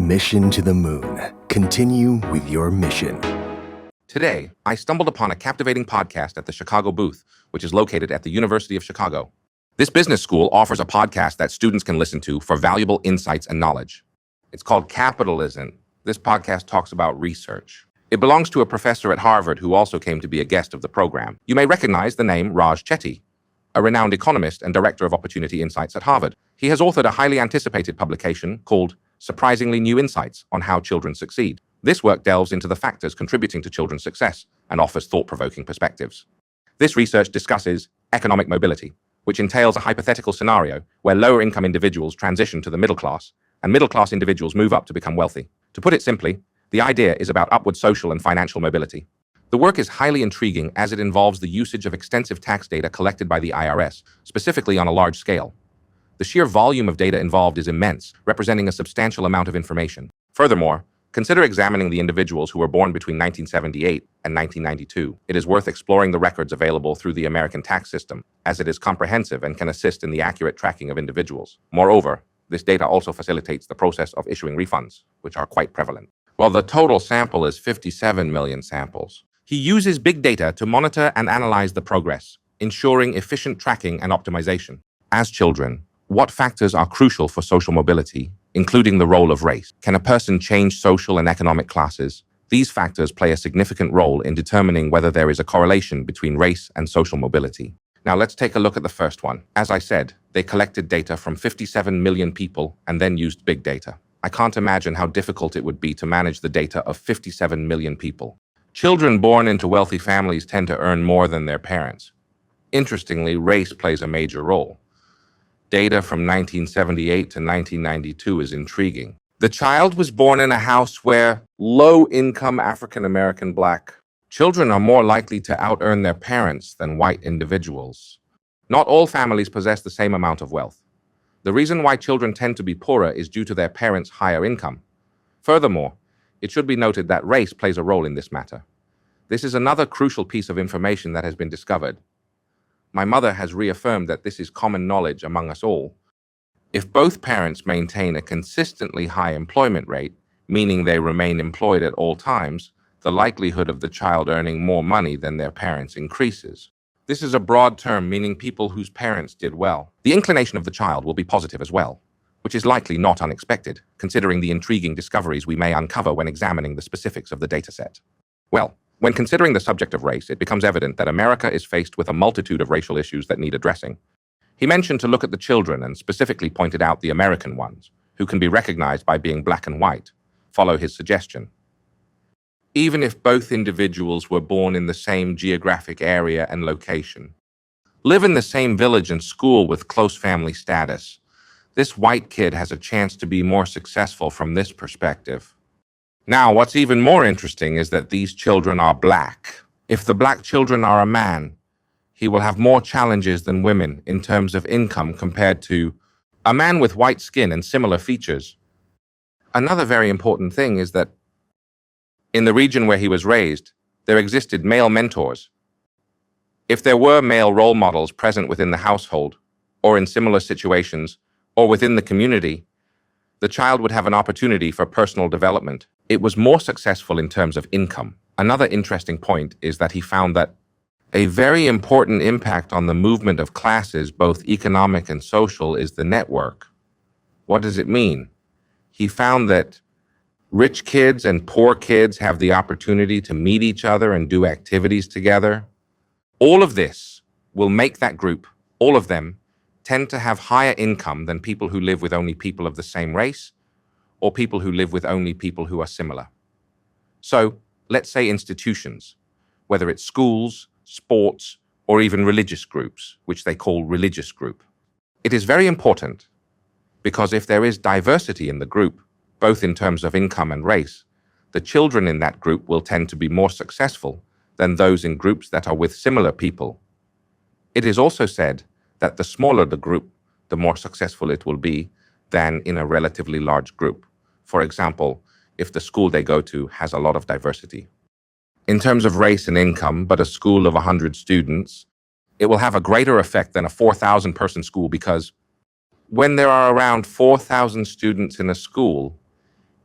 Mission to the Moon. Continue with your mission. Today, I stumbled upon a captivating podcast at the Chicago booth, which is located at the University of Chicago. This business school offers a podcast that students can listen to for valuable insights and knowledge. It's called Capitalism. This podcast talks about research. It belongs to a professor at Harvard who also came to be a guest of the program. You may recognize the name Raj Chetty, a renowned economist and director of opportunity insights at Harvard. He has authored a highly anticipated publication called Surprisingly New Insights on How Children Succeed. This work delves into the factors contributing to children's success and offers thought-provoking perspectives. This research discusses economic mobility, which entails a hypothetical scenario where lower-income individuals transition to the middle class and middle-class individuals move up to become wealthy. To put it simply, the idea is about upward social and financial mobility. The work is highly intriguing as it involves the usage of extensive tax data collected by the IRS, specifically on a large scale. The sheer volume of data involved is immense, representing a substantial amount of information. Furthermore, consider examining the individuals who were born between 1978 and 1992. It is worth exploring the records available through the American tax system, as it is comprehensive and can assist in the accurate tracking of individuals. Moreover, this data also facilitates the process of issuing refunds, which are quite prevalent. While the total sample is 57 million samples, he uses big data to monitor and analyze the progress, ensuring efficient tracking and optimization. As children, what factors are crucial for social mobility, including the role of race? Can a person change social and economic classes? These factors play a significant role in determining whether there is a correlation between race and social mobility. Now let's take a look at the first one. As I said, they collected data from 57 million people and then used big data. I can't imagine how difficult it would be to manage the data of 57 million people. Children born into wealthy families tend to earn more than their parents. Interestingly, race plays a major role. Data from 1978 to 1992 is intriguing. The child was born in a house where low-income African-American Black children are more likely to out-earn their parents than white individuals. Not all families possess the same amount of wealth. The reason why children tend to be poorer is due to their parents' higher income. Furthermore, it should be noted that race plays a role in this matter. This is another crucial piece of information that has been discovered. My mother has reaffirmed that this is common knowledge among us all. If both parents maintain a consistently high employment rate, meaning they remain employed at all times, the likelihood of the child earning more money than their parents increases. This is a broad term meaning people whose parents did well. The inclination of the child will be positive as well, which is likely not unexpected, considering the intriguing discoveries we may uncover when examining the specifics of the dataset. Well, when considering the subject of race, it becomes evident that America is faced with a multitude of racial issues that need addressing. He mentioned to look at the children and specifically pointed out the American ones, who can be recognized by being black and white. Follow his suggestion. Even if both individuals were born in the same geographic area and location, live in the same village and school with close family status, this white kid has a chance to be more successful from this perspective. Now, what's even more interesting is that these children are black. If the black children are a man, he will have more challenges than women in terms of income compared to a man with white skin and similar features. Another very important thing is that in the region where he was raised, there existed male mentors. If there were male role models present within the household, or in similar situations, or within the community, the child would have an opportunity for personal development. It was more successful in terms of income. Another interesting point is that he found that a very important impact on the movement of classes, both economic and social, is the network. What does it mean? He found that rich kids and poor kids have the opportunity to meet each other and do activities together. All of this will make that group, all of them, tend to have higher income than people who live with only people of the same race or people who live with only people who are similar. So, let's say institutions, whether it's schools, sports, or even religious groups, which they call religious group. It is very important because if there is diversity in the group, both in terms of income and race, the children in that group will tend to be more successful than those in groups that are with similar people. It is also said that the smaller the group, the more successful it will be than in a relatively large group. For example, if the school they go to has a lot of diversity. In terms of race and income, but a school of 100 students, it will have a greater effect than a 4,000 person school because when there are around 4,000 students in a school,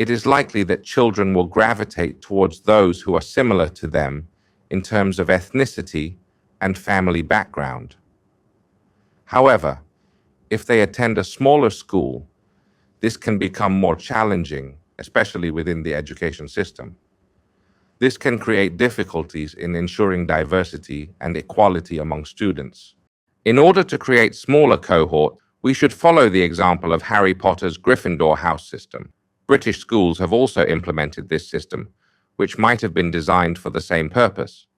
it is likely that children will gravitate towards those who are similar to them in terms of ethnicity and family background. However, if they attend a smaller school, this can become more challenging, especially within the education system. This can create difficulties in ensuring diversity and equality among students. In order to create smaller cohort, we should follow the example of Harry Potter's Gryffindor house system. British schools have also implemented this system, which might have been designed for the same purpose.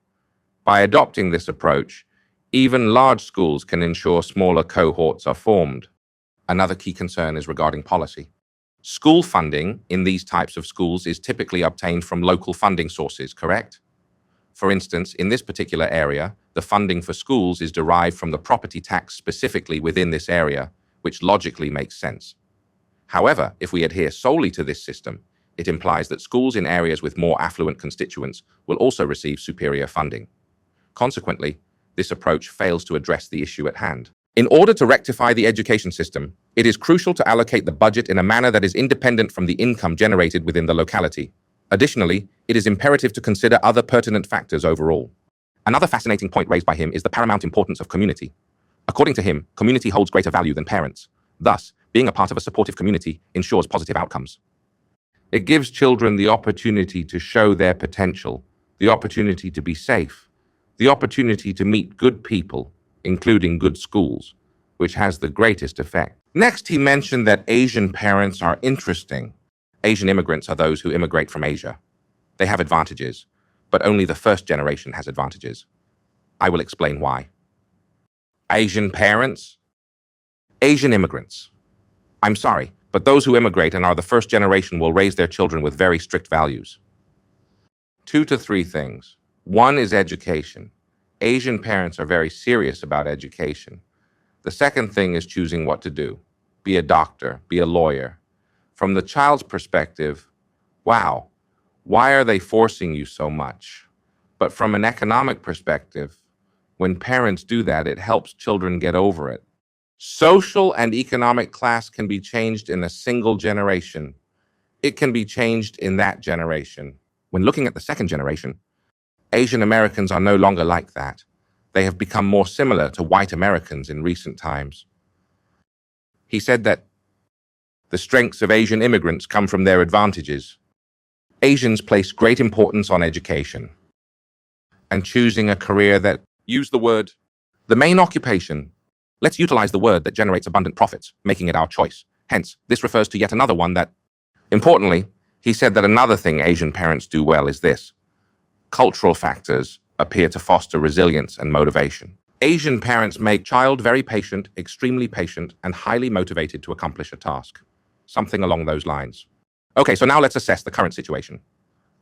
By adopting this approach, even large schools can ensure smaller cohorts are formed. Another key concern is regarding policy. School funding in these types of schools is typically obtained from local funding sources, correct? For instance, in this particular area, the funding for schools is derived from the property tax specifically within this area, which logically makes sense. However, if we adhere solely to this system, it implies that schools in areas with more affluent constituents will also receive superior funding. Consequently, this approach fails to address the issue at hand. In order to rectify the education system, it is crucial to allocate the budget in a manner that is independent from the income generated within the locality. Additionally, it is imperative to consider other pertinent factors overall. Another fascinating point raised by him is the paramount importance of community. According to him, community holds greater value than parents. Thus, being a part of a supportive community ensures positive outcomes. It gives children the opportunity to show their potential, the opportunity to be safe, the opportunity to meet good people, including good schools, which has the greatest effect. Next, he mentioned that Asian parents are interesting. Asian immigrants are those who immigrate from Asia. They have advantages, but only the first generation has advantages. I will explain why. Asian parents? Asian immigrants. I'm sorry, but those who immigrate and are the first generation will raise their children with very strict values. 2 to 3 things. One is education. Asian parents are very serious about education. The second thing is choosing what to do. Be a doctor, be a lawyer. From the child's perspective, wow, why are they forcing you so much? But from an economic perspective, when parents do that, it helps children get over it. Social and economic class can be changed in a single generation. It can be changed in that generation. When looking at the second generation, Asian Americans are no longer like that. They have become more similar to white Americans in recent times. He said that the strengths of Asian immigrants come from their advantages. Asians place great importance on education and choosing a career that, use the word, the main occupation. Let's utilize the word that generates abundant profits, making it our choice. Hence, this refers to yet another one that, importantly, he said that another thing Asian parents do well is this. Cultural factors appear to foster resilience and motivation. Asian parents make child very patient, extremely patient, and highly motivated to accomplish a task. Something along those lines. Okay, so now let's assess the current situation.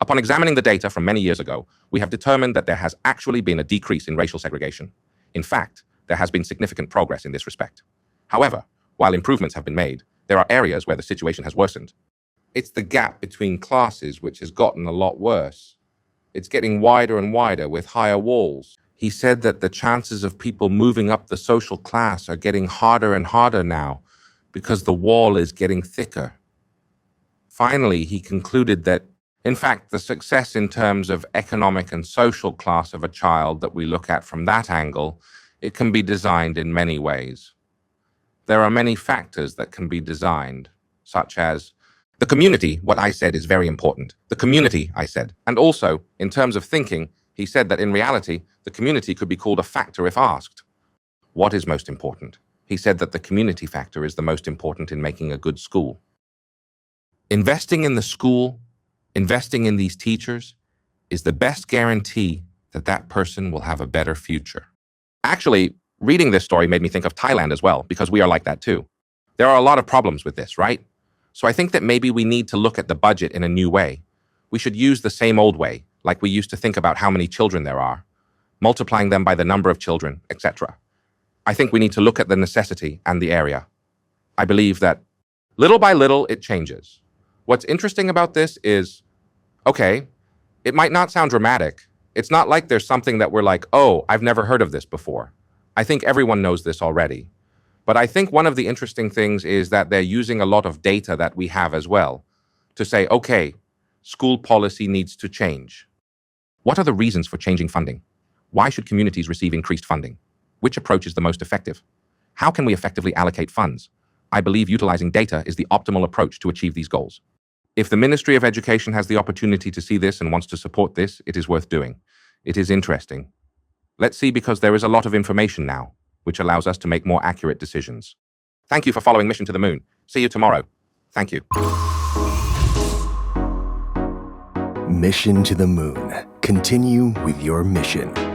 Upon examining the data from many years ago, we have determined that there has actually been a decrease in racial segregation. In fact, there has been significant progress in this respect. However, while improvements have been made, there are areas where the situation has worsened. It's the gap between classes which has gotten a lot worse. It's getting wider and wider with higher walls. He said that the chances of people moving up the social class are getting harder and harder now because the wall is getting thicker. Finally, he concluded that, in fact, the success in terms of economic and social class of a child that we look at from that angle, it can be designed in many ways. There are many factors that can be designed, such as the community. What I said is very important. The community, I said. And also, in terms of thinking, he said that in reality, the community could be called a factor if asked. What is most important? He said that the community factor is the most important in making a good school. Investing in the school, investing in these teachers, is the best guarantee that that person will have a better future. Actually, reading this story made me think of Thailand as well, because we are like that too. There are a lot of problems with this, right? So I think that maybe we need to look at the budget in a new way. We should use the same old way, like we used to think about how many children there are, multiplying them by the number of children, etc. I think we need to look at the necessity and the area. I believe that little by little it changes. What's interesting about this is, okay, it might not sound dramatic. It's not like there's something that we're like, oh, I've never heard of this before. I think everyone knows this already. But I think one of the interesting things is that they're using a lot of data that we have as well to say, okay, school policy needs to change. What are the reasons for changing funding? Why should communities receive increased funding? Which approach is the most effective? How can we effectively allocate funds? I believe utilizing data is the optimal approach to achieve these goals. If the Ministry of Education has the opportunity to see this and wants to support this, it is worth doing. It is interesting. Let's see, because there is a lot of information now, which allows us to make more accurate decisions. Thank you for following Mission to the Moon. See you tomorrow. Thank you. Mission to the Moon. Continue with your mission.